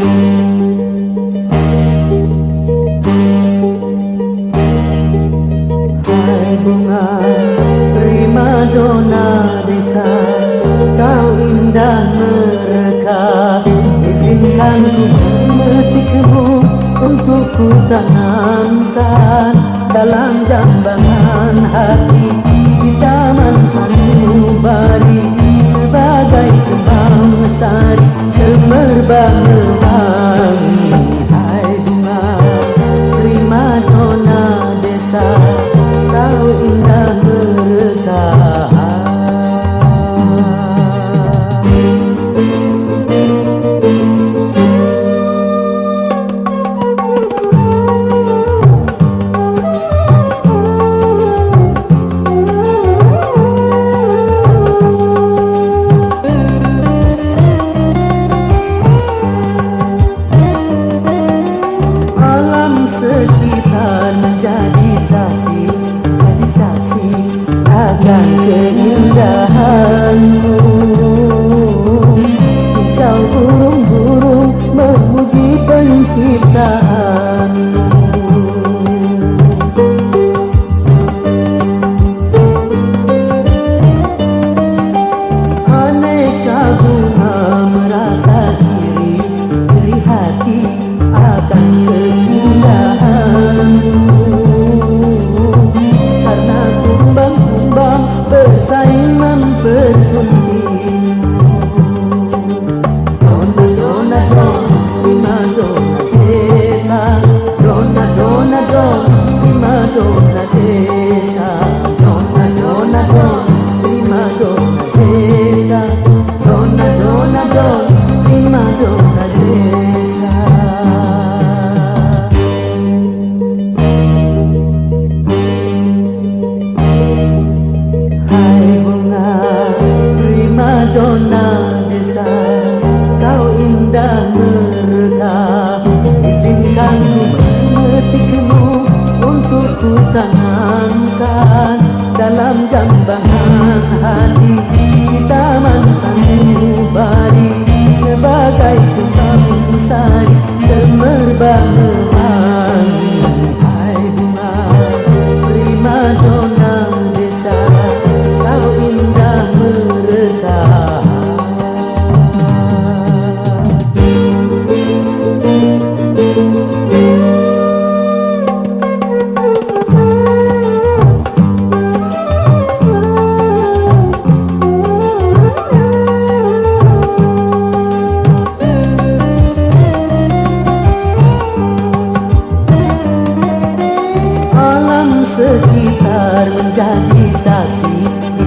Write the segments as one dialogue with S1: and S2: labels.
S1: Hai bunga primadona desa, kau indah mereka. Izinkan ku memetikmu untuk ku tanamkan dalam jambangan hati di taman sanubari, sebagai kembang sari semerbak mewangi. Hai bunga primadona desa, kau indah mereka. Sekitar menjadi saksi, jadi saksi akan keindahanmu. Hijau burung-burung memuji penciptaanmu. Aneka bunga merasa iri hati akan keindahanmu, karena kumbang-kumbang bersaing mempersuntingmu. Dona dona don, primadona desa. Dona dona don, primadona desa. Dona dona don, primadona desa. Dona dona don, primadona desa. Primadona desa, kau indah mereka. Izinkan ku memetikmu untuk ku tanamkan dalam jambangan hati di taman sanubari, sebagai kembang sari semerbak mewangi. Hai bunga primadona desa, kau indah mereka. Sekitar menjadi saksi,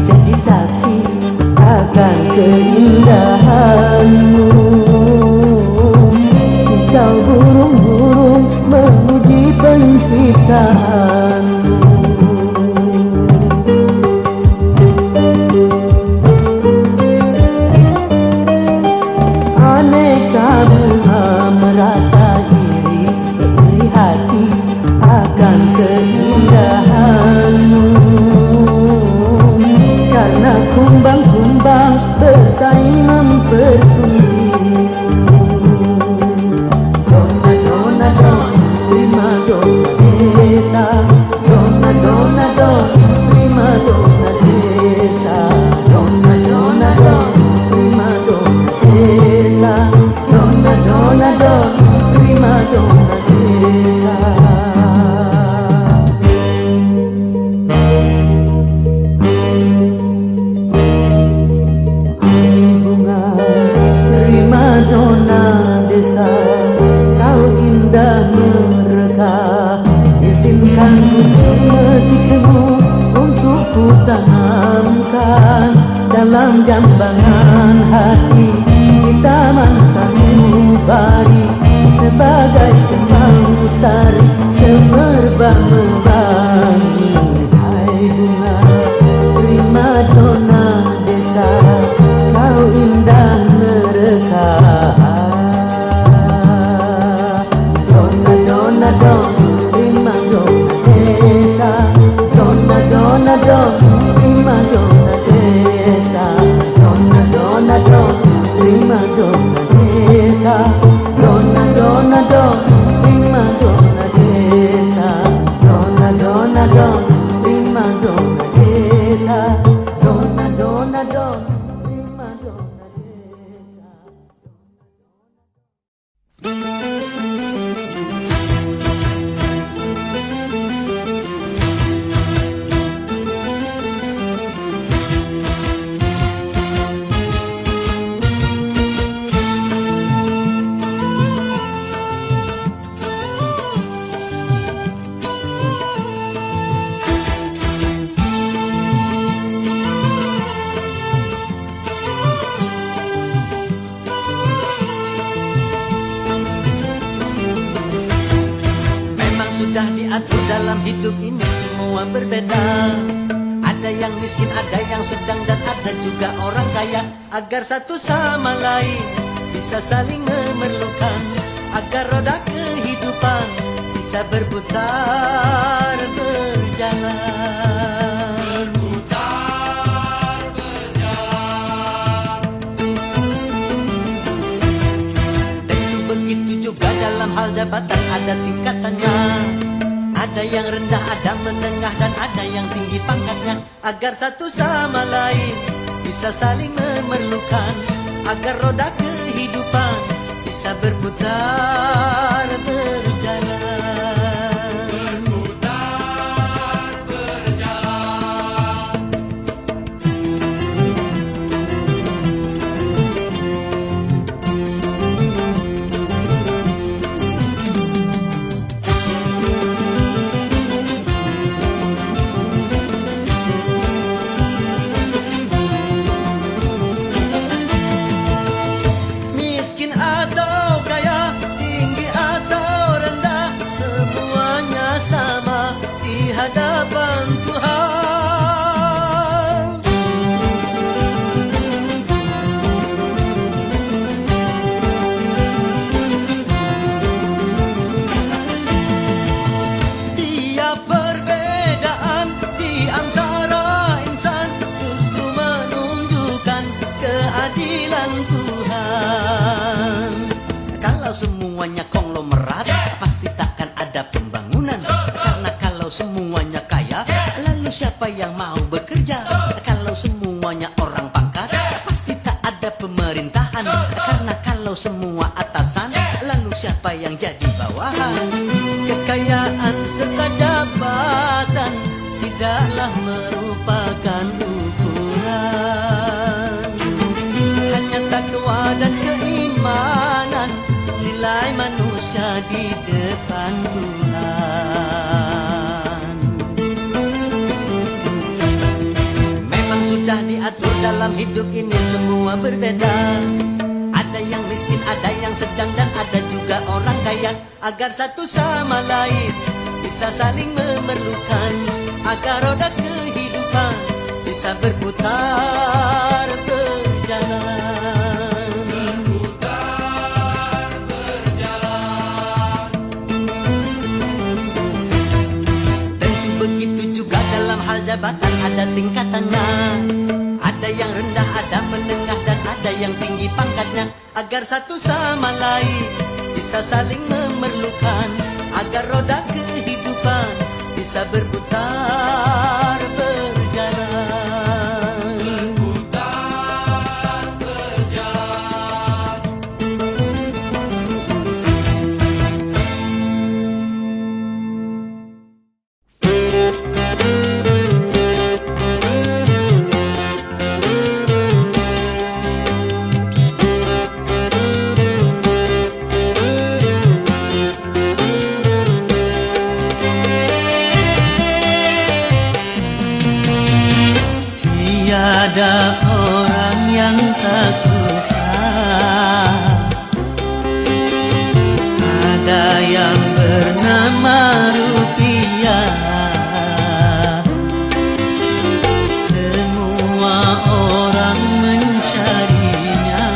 S1: jadi saksi akan keindahanmu. Hijau burung-burung memuji penciptaanmu. Aneka bunga merasa iri hati akan keindahanmu, karena kumbang-kumbang bersaing mempersuntingmu. Dona dona don, primadona desa. Dona dona don, primadona desa. Dona dona don, primadona desa. Dona dona don, primadona desa. Primadona desa, kau indah mereka. Izinkan ku memetikmu untuk ku tanamkan dalam jambangan hati di taman sanubari, sebagai kembang sari semerbak mewangi. Hai bunga primadona desa, kau indah mereka. Dona dona don, primadona desa. Dona dona don, primadona desa. Dona dona don, primadona desa. Dona diatur dalam hidup ini semua berbeda. Ada yang miskin, ada yang sedang, dan ada juga orang kaya. Agar satu sama lain bisa saling memerlukan, agar roda kehidupan bisa berputar berjalan. Begitu juga dalam hal jabatan ada tingkatannya. Ada yang rendah, ada menengah, dan ada yang tinggi pangkatnya. Agar satu sama lain bisa saling memerlukan, agar roda kehidupan bisa berputar berjalan. Hadapan Tuhan, tiap perbedaan di antara insan justru menunjukkan keadilan Tuhan. Kalau semuanya konglomerat, pasti takkan ada pembangunan. Kalau semuanya kaya, lalu siapa yang mau bekerja? Kalau semuanya orang pangkat, pasti tak ada pemerintahan. Karena kalau semua atasan, lalu siapa yang jadi bawahan? Kekayaan serta jabatan tidaklah merupakan ukuran. Hanya takwa dan keimanan, nilai manusia di depan Tuhan. Sudah diatur dalam hidup ini semua berbeda. Ada yang miskin, ada yang sedang, dan ada juga orang kaya. Agar satu sama lain bisa saling memerlukan, agar roda kehidupan bisa berputar berjalan. Berputar berjalan. Tentu begitu juga dalam hal jabatan ada tingkatannya. Ada yang rendah, ada menengah, dan ada yang tinggi pangkatnya. Agar satu sama lain bisa saling memerlukan, agar roda kehidupan bisa berputar berjalan. Berputar berjalan. Tiada orang yang tak suka, ada yang bernama rupiah. Semua orang mencarinya,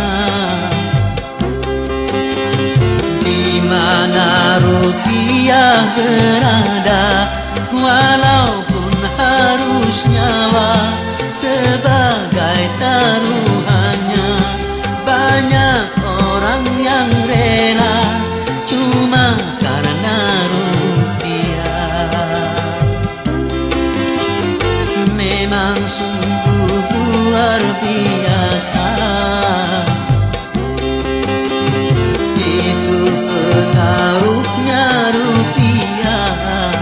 S1: di mana rupiah berada, walaupun harus nyawa sebagai taruhannya. Banyak orang yang rela cuma karena rupiah. Memang sungguh luar biasa, itu pengaruhnya rupiah.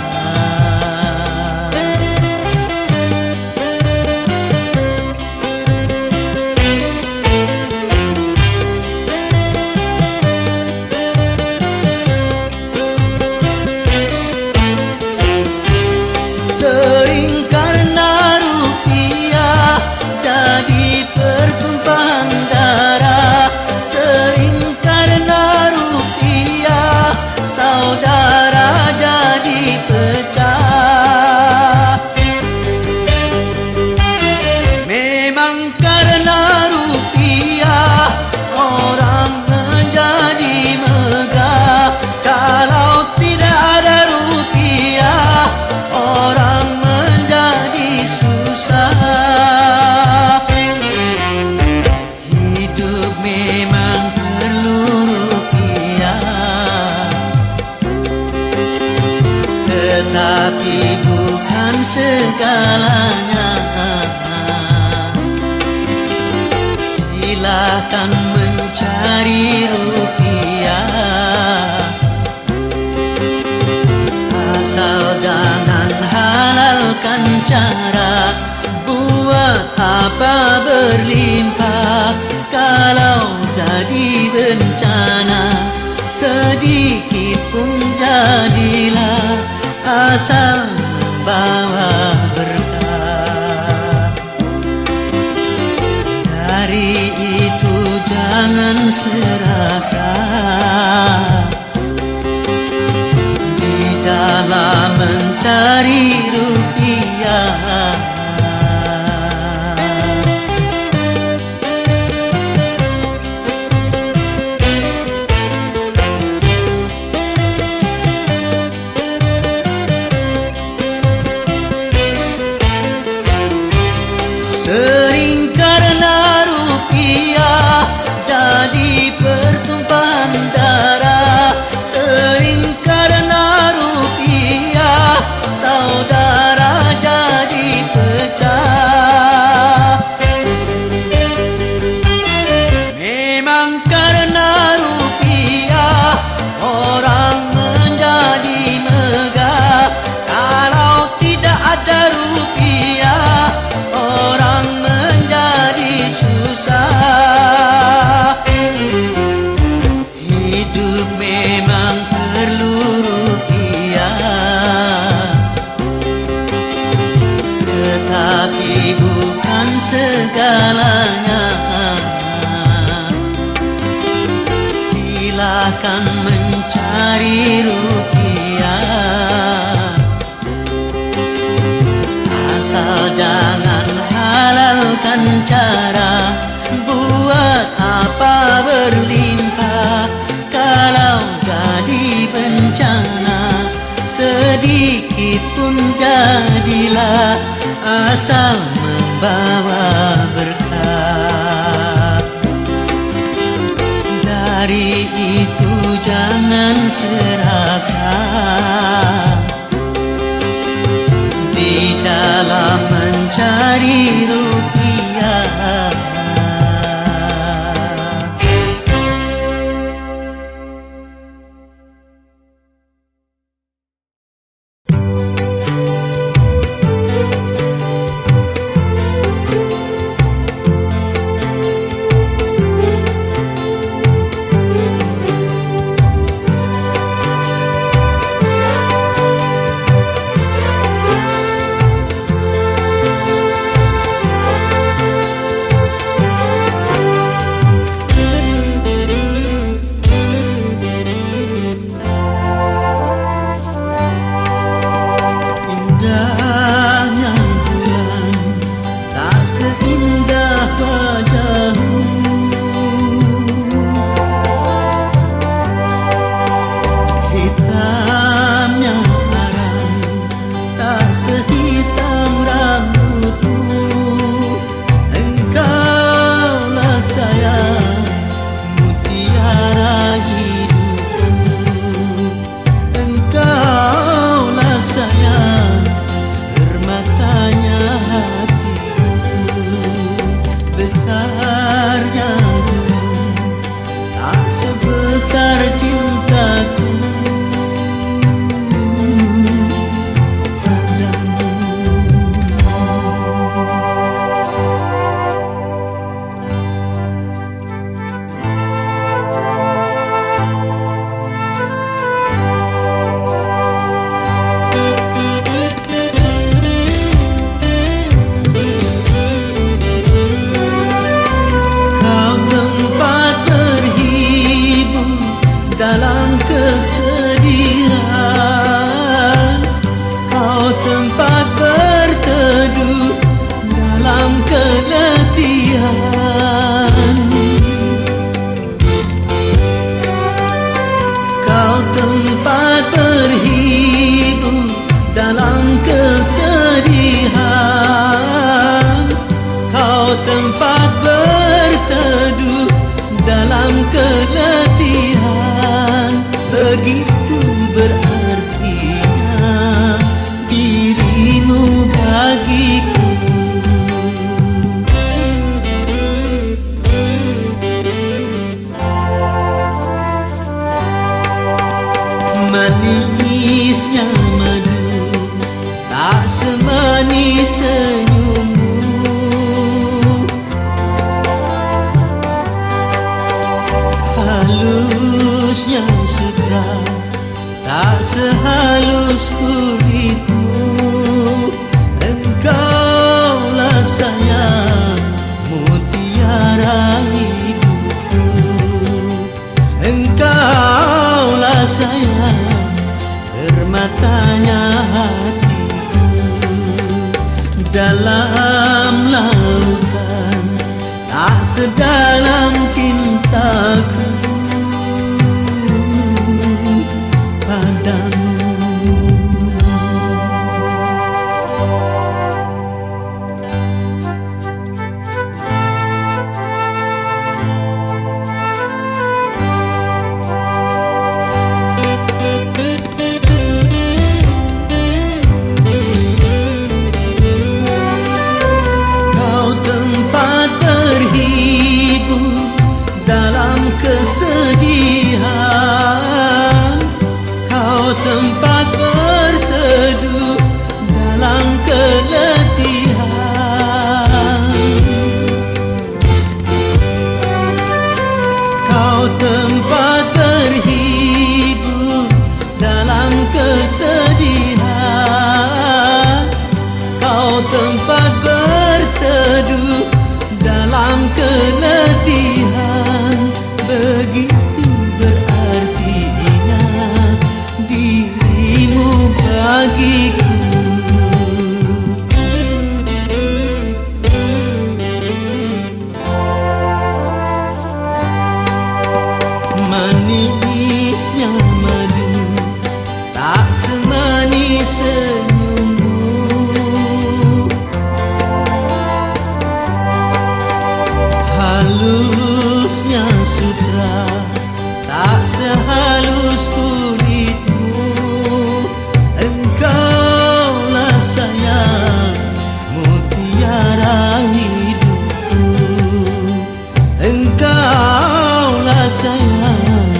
S1: sedikit pun jadilah asal membawa berkah. Dari itu jangan serakah di dalam mencari rupiah. Sering karena rupiah jadi pertumpahan darah. Sering karena rupiah saudara jadi pecah. Memang karena rupiah orang menjadi megah. Kalau tidak ada rupiah orang menjadi susah. Hidup memang perlu rupiah, tetapi bukan segalanya. Silakan mencari rupiah, asal jangan halalkan cara buat apa berlimpah. Kalau jadi bencana sedikit pun jadilah asal membawa berkah. Dari itu jangan serakah di dalam mencari rupiah. Besarnya gunung tak sebesar cintaku padamu. Dalam kesedihan, kau tempat berteduh dalam keletihan. Kau tempat berhibur dalam kesedihan. Kau tempat berteduh dalam keletihan. Begitu berartinya dirimu bagiku. Manisnya madu tak semanis senyummu. Halusnya sehalus kulitmu. Engkaulah sayang, mutiara hidupku. Engkaulah sayang, permatanya hatiku. Dalam lautan tak sedalam cintaku padamu. Kau tempat berhibur dalam kesedihan, kau tempat berteduh dalam keletihan. Kau tempat berhibur dalam kesedihan, kau tempat berteduh dalam keletihan. Begitu berartinya dirimu bagiku. Manisnya madu tak semanis senyummu. Halusnya sutra tak sehalus kulitmu. Engkaulah sayang, mutiara hidupku. Engkaulah sayang,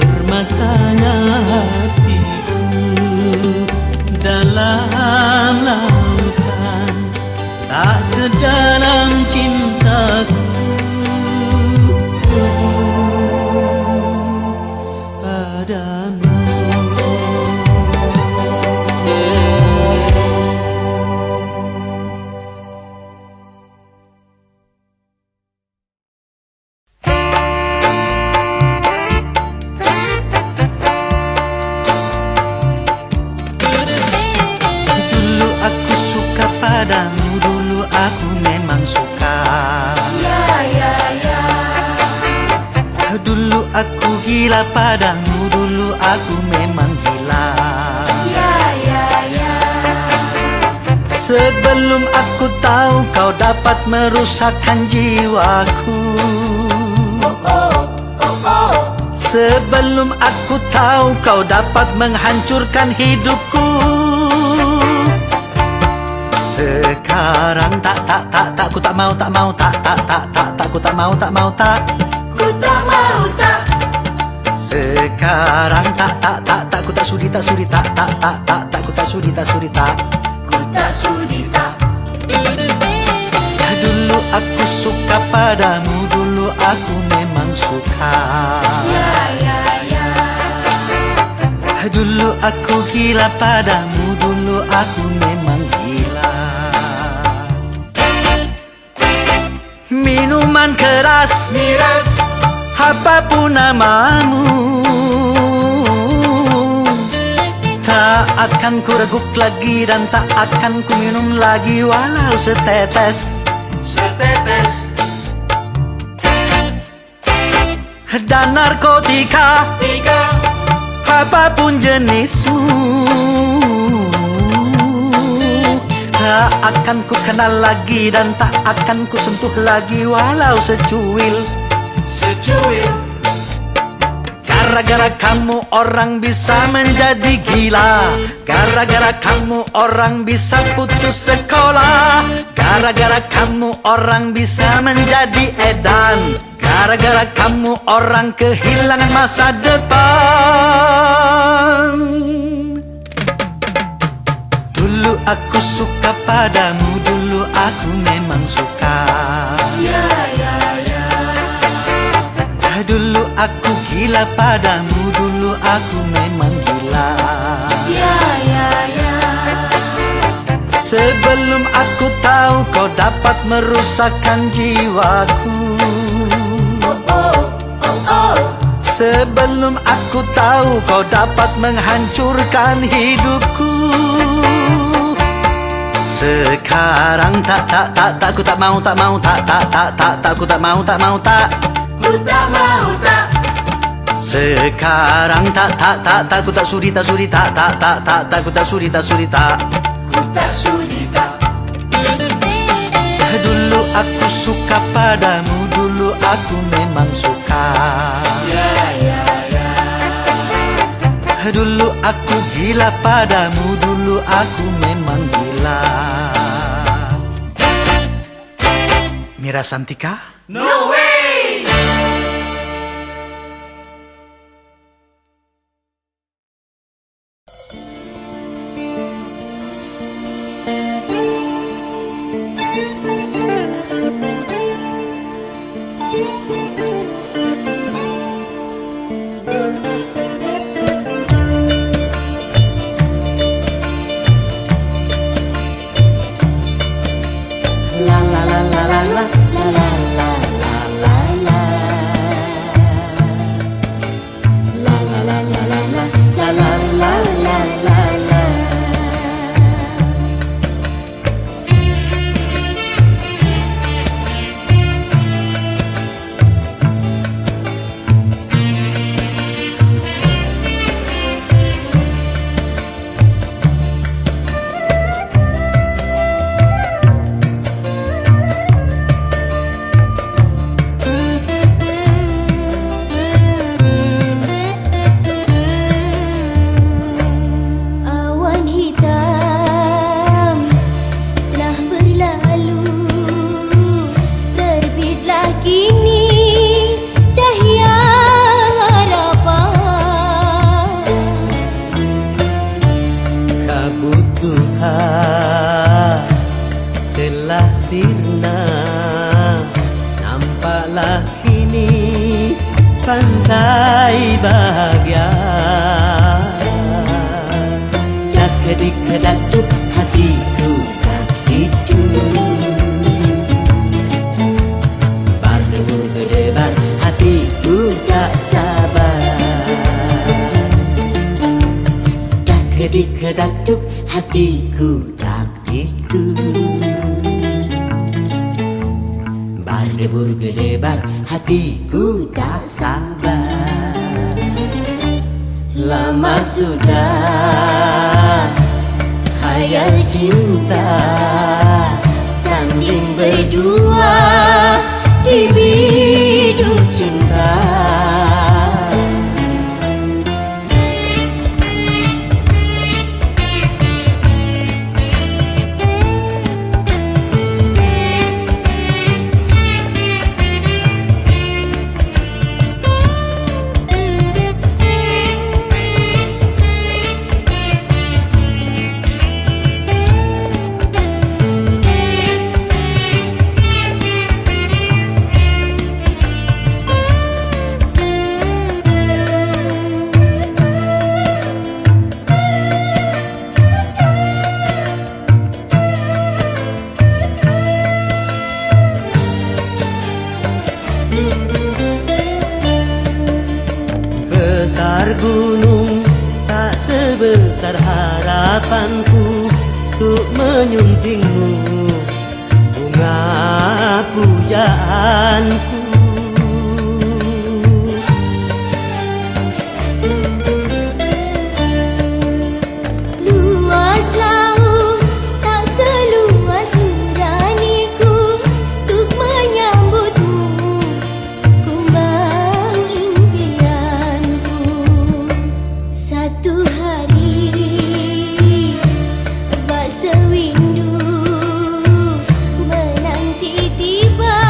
S1: permatanya hatiku. Dalam lautan tak sedalam cintaku padamu. Dulu aku suka padamu, dulu aku memang suka. Dulu aku gila padamu, dulu aku memang gila. Sebelum aku tahu kau dapat merusakkan jiwaku. Sebelum aku tahu kau dapat menghancurkan hidupku. Sekarang tak, ku tak mau, tak, ku tak mau,
S2: Ku tak mau tak.
S1: sekarang tak, ku tak sudi, ku tak sudi,
S2: Ku tak sudi tak.
S1: Dulu aku suka padamu, dulu aku memang suka. Dulu aku gila padamu, dulu aku memang gila. Minuman keras,
S2: Miras,
S1: apapun namamu, tak akan ku reguk lagi dan tak akan ku minum lagi walau setetes.
S2: setetes.
S1: Dan narkotika,
S2: Tiga,
S1: apapun jenismu, tak akan ku kenal lagi dan tak akan ku sentuh lagi walau secuil.
S2: secuil.
S1: Gara-gara kamu orang bisa menjadi gila. Gara-gara kamu orang bisa putus sekolah. Gara-gara kamu orang bisa menjadi edan. Gara-gara kamu orang kehilangan masa depan. Dulu aku suka padamu, dulu aku memang suka. Dulu aku gila padamu, dulu aku memang gila.
S3: Sebelum aku tahu kau dapat merusakkan jiwaku. Sebelum aku tahu kau dapat menghancurkan hidupku. Sekarang tak ku tak mau ku tak mau
S2: Ku tak mau tak.
S3: Sekarang tak ku tak sudi ku tak sudi
S2: Ku tak sudi tak.
S3: Dulu aku suka padamu, dulu aku memang suka. Dulu aku gila padamu, dulu aku memang gila. Mira Santika?
S2: No way!
S1: Telah sirna, nampaklah kini pantai bahagia. Dak kedik kedaktuk hatiku tak itu. Berdebur berdebar hatiku tak sabar. Dak kedik kedaktuk hatiku tak itu. Berdebur berdebar hatiku tak sabar. Lama sudah khayal cinta sambil berdua di biduk cinta. Besar gunung tak sebesar harapanku untuk menyuntingmu bunga pujaanku.
S4: Luas laut tak seluas nuraniku untuk menyambutmu kumbang impianku. Satu hari bak sewindu menanti tiba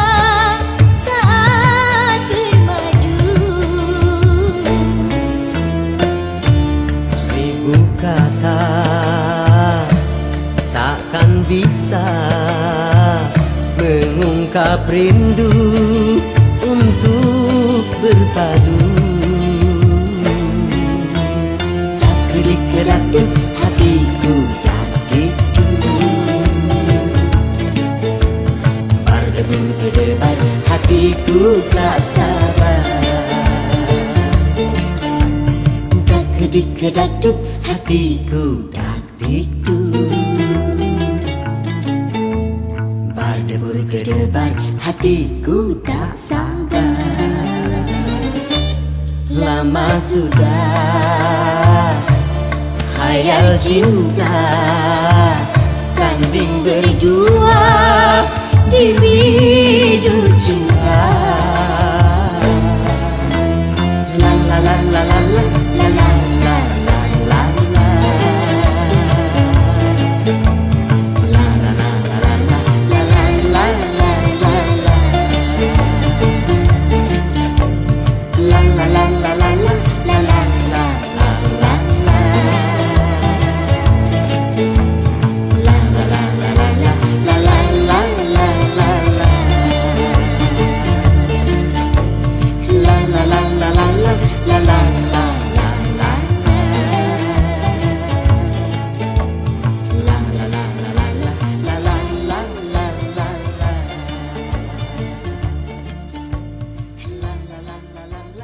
S4: saat bermadu.
S1: Seribu kata takkan bisa mengungkap rindu untuk berpadu. Tak kedik kedaktuk hatiku tak itu. Dik-dik-kedaduk hatiku dak-dikduk. Berdebur kedebar hatiku tak sabar. Lama sudah khayal cinta tanding berdua di bidu cinta. La la la la la la la la la la la la. La la la la la la la la la la la. La la la la la la la la la la la. La la la la la la la la la la la. La la la la la la la la la la. La la la la la la la la la la la. La la la la la la la la.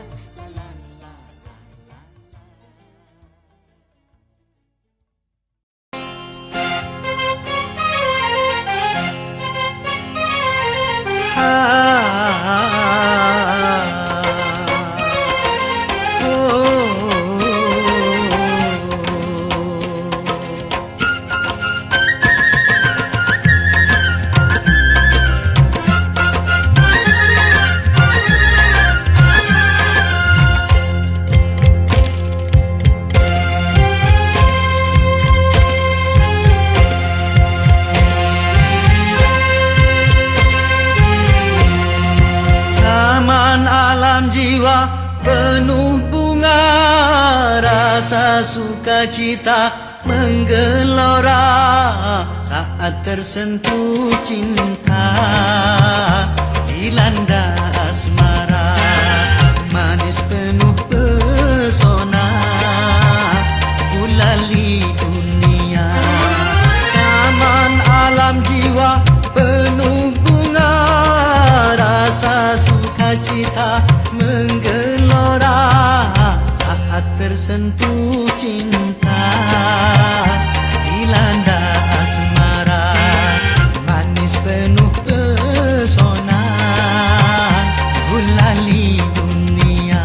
S3: Taman alam jiwa penuh bunga, rasa sukacita menggelora saat tersentuh cinta dilanda asmara, manis penuh pesona gulali dunia. Taman alam jiwa penuh bunga, rasa sukacita menggelora saat tersentuh cinta dilanda asmara, manis penuh pesona gulali dunia.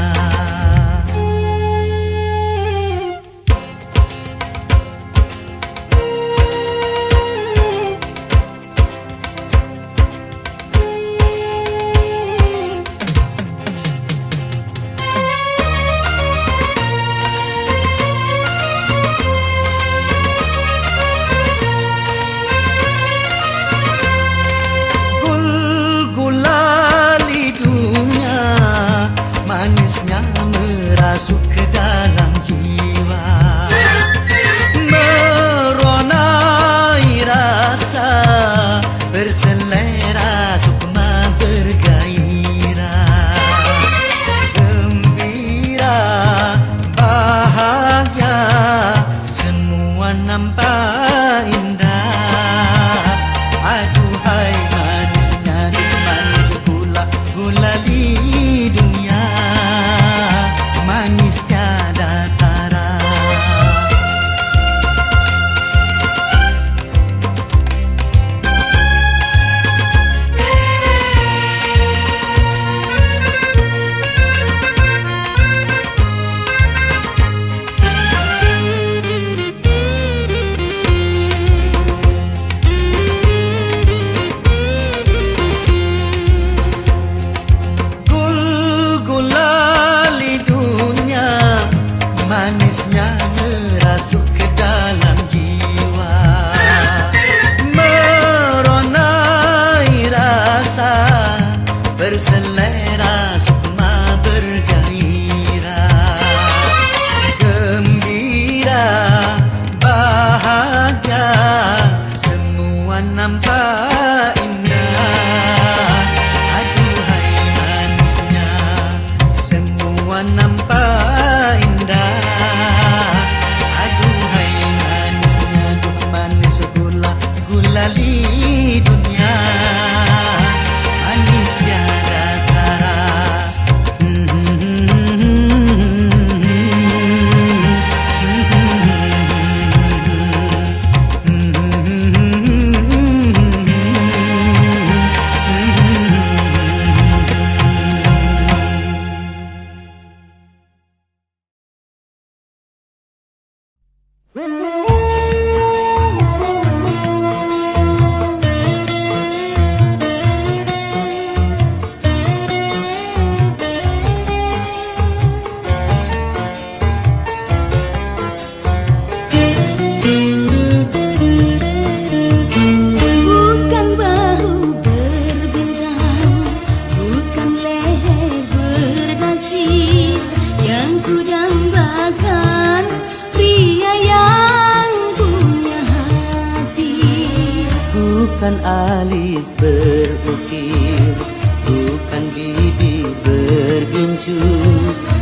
S1: Bukan alis berukir, bukan bibir bergincu,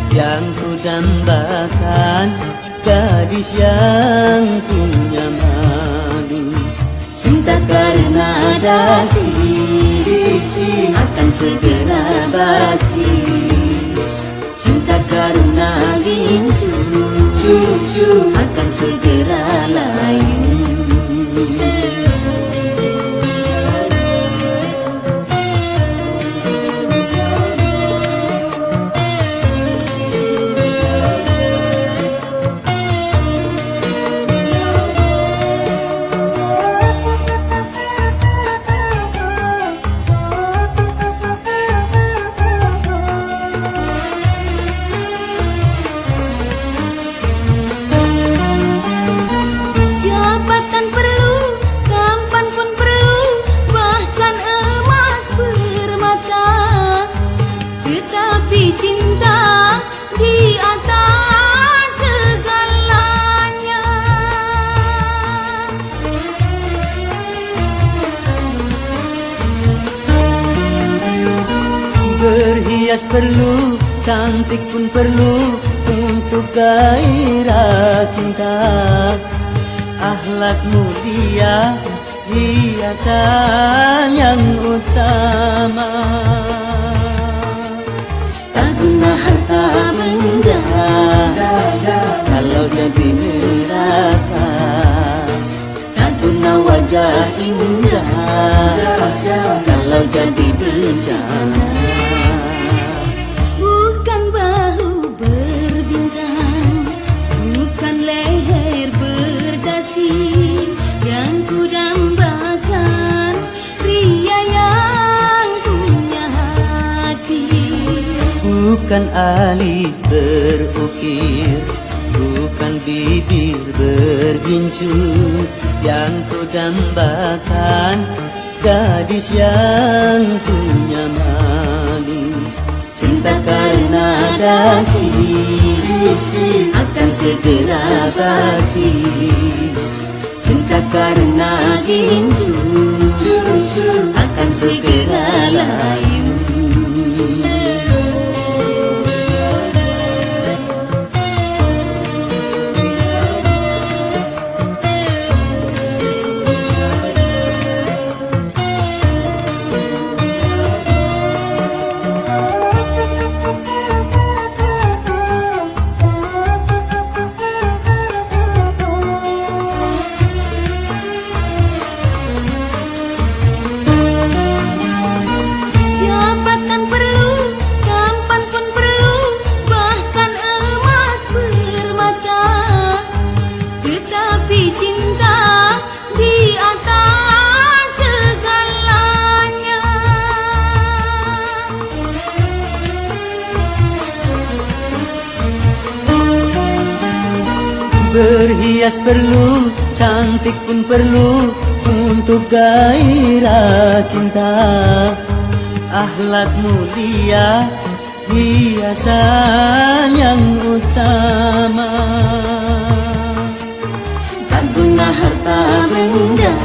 S1: yang ku dambakan gadis yang punya malu. Cinta karena dasi akan segera basi, cinta karena gincu akan segera layu.
S4: Jabatan perlu, tampan pun perlu, bahkan emas permata. Tetapi cinta di atas segalanya.
S1: Berhias perlu, cantik pun perlu untuk gairah cinta. Akhlak mulia, hiasan yang utama. Tak guna harta benda kalau jadi neraka. Tak guna wajah indah kalau jadi bencana.
S4: Bukan bahu berbintang, bukan leher berdasi, yang ku dambakan pria yang punya hati.
S1: Bukan alis berukir, bukan bibir bergincu, yang ku dambakan gadis yang punya malu. Cinta karena dasi akan segera basi, cinta karena gincu akan segera layu.
S4: Jabatan perlu, tampan pun perlu, bahkan emas permata. Tetapi cinta di atas segalanya.
S1: Berhias perlu, cantik pun perlu untuk gairah cinta. Akhlak mulia, hiasan yang utama. Tak guna harta benda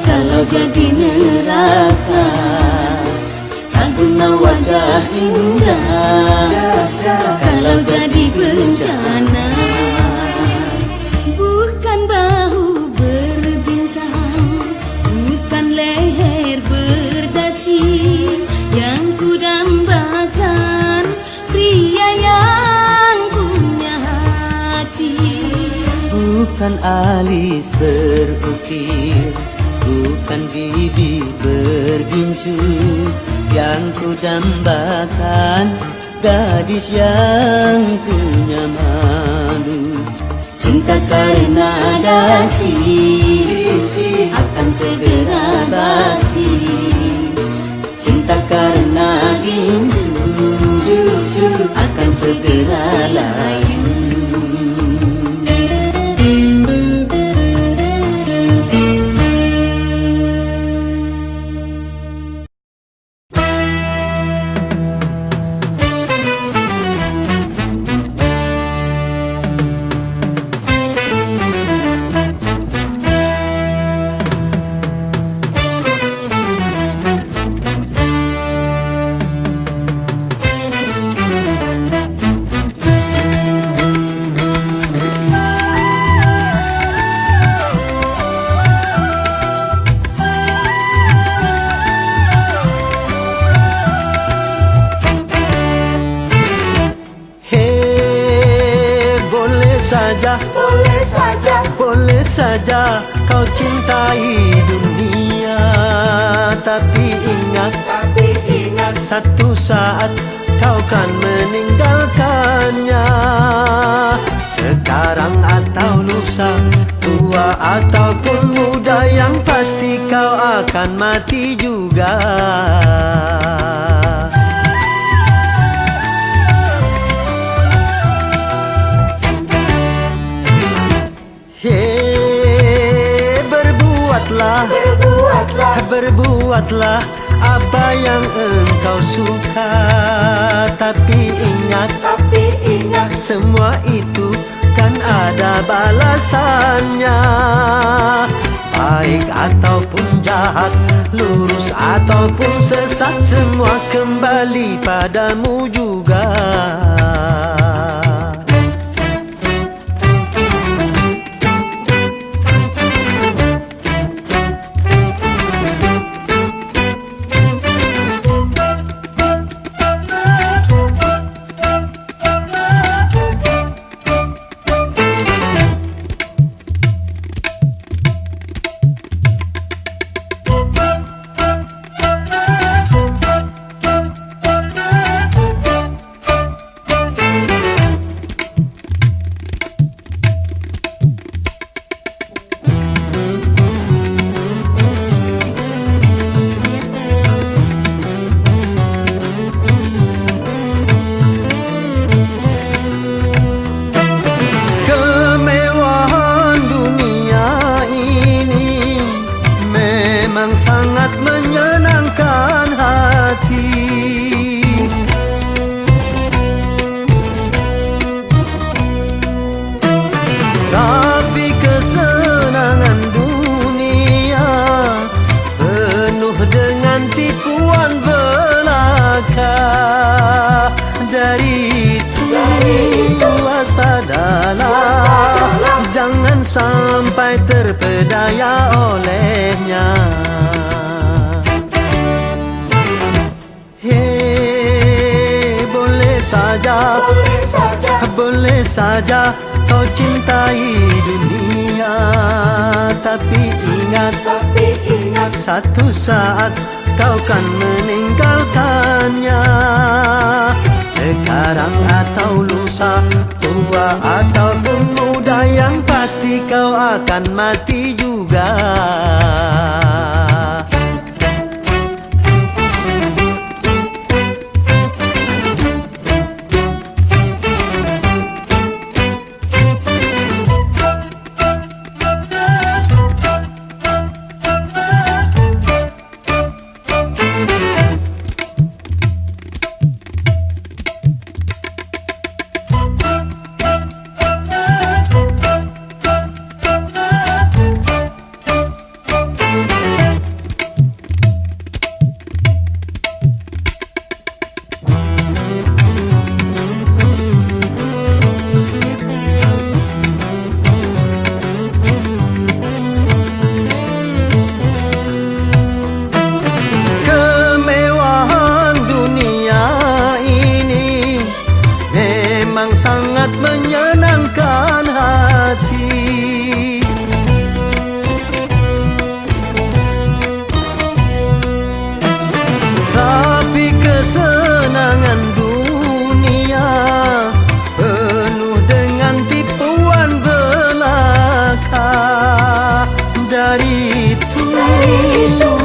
S1: kalau jadi neraka. Tak guna wajah indah kalau jadi bencana. Bukan bahu berbintang, bukan leher berdasi, yang ku dambakan pria yang punya hati. Bukan alis berukir, bukan bibir bergincu, yang ku dambakan gadis yang punya malu. Cinta karena dasi akan segera basi, cinta karena gincu akan segera layu.
S3: saja,
S2: boleh saja,
S3: boleh saja kau cintai dunia. Tapi ingat satu saat kau kan meninggalkannya. Sekarang atau lusa, tua ataupun muda, yang pasti kau akan mati juga. Berbuatlah apa yang engkau suka. Tapi ingat semua itu kan ada balasannya. Baik ataupun jahat, lurus ataupun sesat, semua kembali padamu juga. Sangat menyenangkan hati. Tapi kesenangan dunia penuh dengan tipuan belaka. Dari itu waspadalah, jangan sampai terpedaya olehnya. Boleh saja kau cintai dunia. Tapi ingat satu saat kau kan meninggalkannya. Sekarang atau lusa, tua ataupun muda, yang pasti kau akan mati juga. Sangat menyenangkan hati. Tapi kesenangan dunia penuh dengan tipuan belaka. Dari itu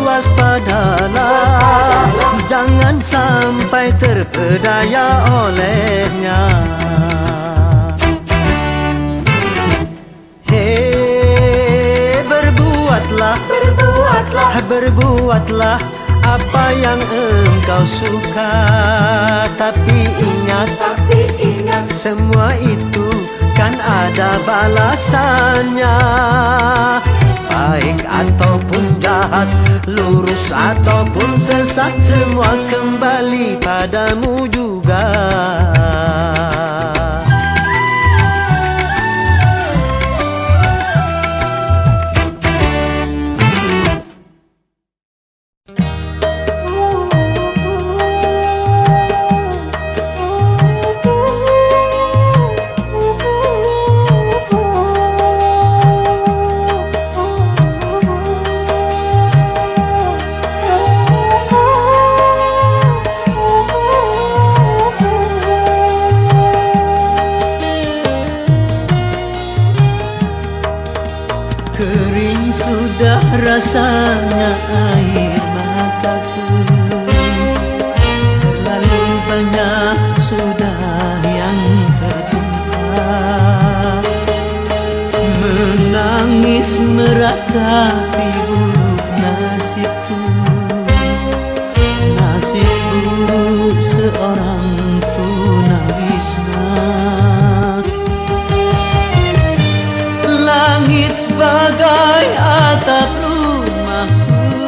S3: waspadalah, jangan sampai terpedaya olehnya. Berbuatlah apa yang engkau suka. Tapi ingat semua itu kan ada balasannya. Baik ataupun jahat, lurus ataupun sesat, semua kembali padamu juga. sudah rasanya air mataku, terlalu banyak sudah yang tertumpah. Menangis meratapi buruk nasibku, nasib buruk seorang tunawisma. Langit sebagai atap rumahku,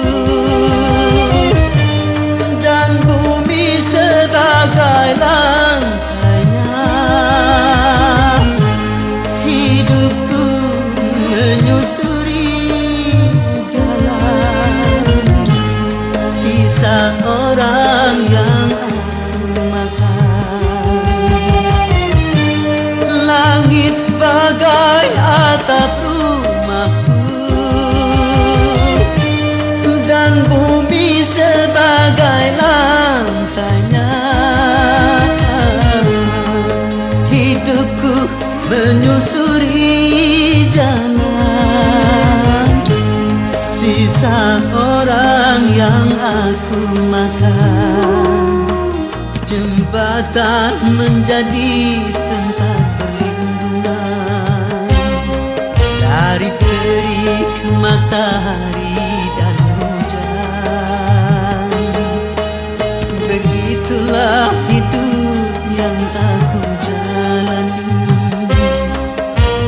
S3: dan bumi sebagai lantainya. Hidupku menyusuri jalan sisa orang yang aku makan. Langit sebagai atap rumahku, dan bumi sebagai lantainya. Hidupku menyusuri jalan sisa orang yang aku makan. Jembatan menjadi tempat perlindungan dari terik matahari dan hujan. Begitulah hidup yang aku jalani,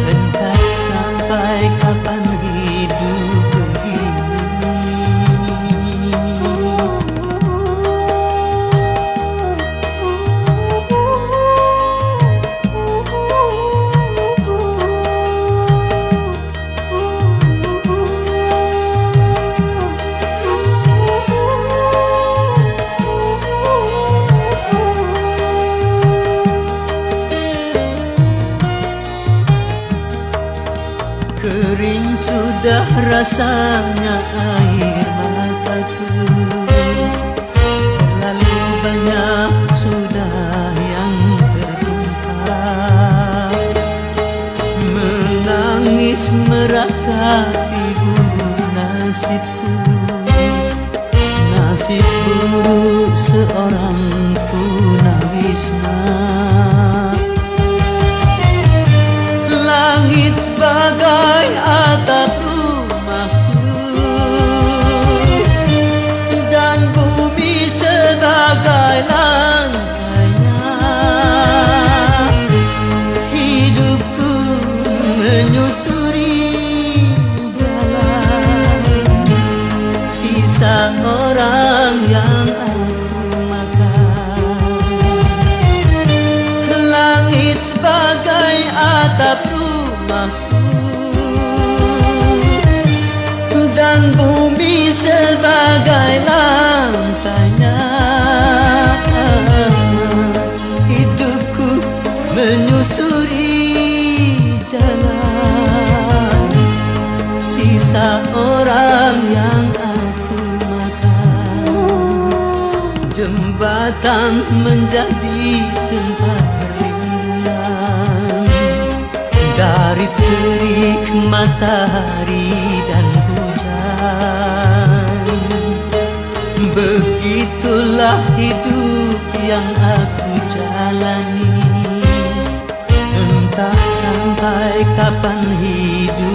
S3: entah sampai kapan hidup begini. Kering sudah rasanya air mataku, terlalu banyak sudah yang tertumpah. Menangis meratapi buruk nasibku, nasib buruk seorang tunawisma. Langit sebagai atap rumahku, dan bumi sebagai lantainya. Hidupku menyusuri jalan sisa orang yang aku makan. Langit sebagai atap rumahku, dan bumi sebagai lantainya. Hidupku menyusuri jalan sisa orang yang aku makan. Jembatan menjadi tempat perlindungan dari terik matahari dan hujan. Begitulah hidup yang aku jalani, entah sampai kapan hidup